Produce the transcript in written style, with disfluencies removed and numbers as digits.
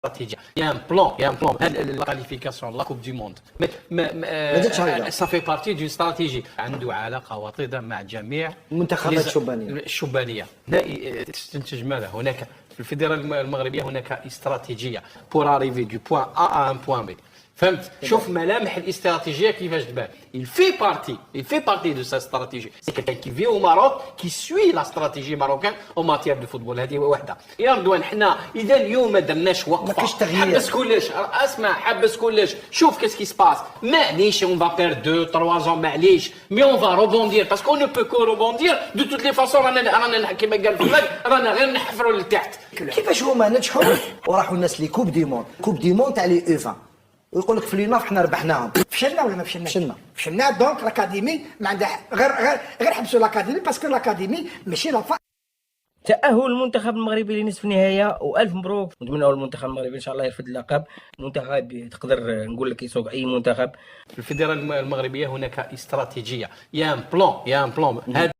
استراتيجيه يا ان بلان لا كاليفيكاسيون لا كوب دي موند صافي بارتي دو استراتيجي عنده علاقه وطيده مع جميع المنتخبات الشبانيه. تستنتج ماذا؟ هناك في الفيدراليه المغربيه هناك استراتيجيه بور اريفي دو بوان ا ان بوان بي. فهمت؟ شوف ملامح الاستراتيجيه كيفاش تبان. il fait partie de sa stratégie. c'est quelqu'un qui vit au Maroc qui suit la stratégie marocaine en matière de football. هذه وحده. يا رضوان حنا اذا اليوم ما درناش وقفه حبس كلش، اسمع حبس كلش، شوف كيس كي سباس. معليش اون فا بير 2 3 ans معليش، مي اون فا روبوندير باسكو نو بو كو روبوندير دو توت لي فاصون. رانا كيما قال فهد رانا غير نحفروا لتحت. كيفاش هما نجحوا وراحوا الناس لي كوب دي مون تاع لي اوفا ويقول لك في ليناف حنا ربحناهم. فشلنا ولا ما فشلناش؟ فشلنا. دونك الاكاديمي ما عندها غير حبسوا الاكاديمي باسكو الاكاديمي ماشي لا. تأهل المنتخب المغربي لنصف النهائي والف مبروك. نتمنوا المنتخب المغربي ان شاء الله يرفد اللقب. المنتخب تقدر نقول لك يسوق اي منتخب. في الفيدراليه المغربيه هناك استراتيجيه يا ان بلان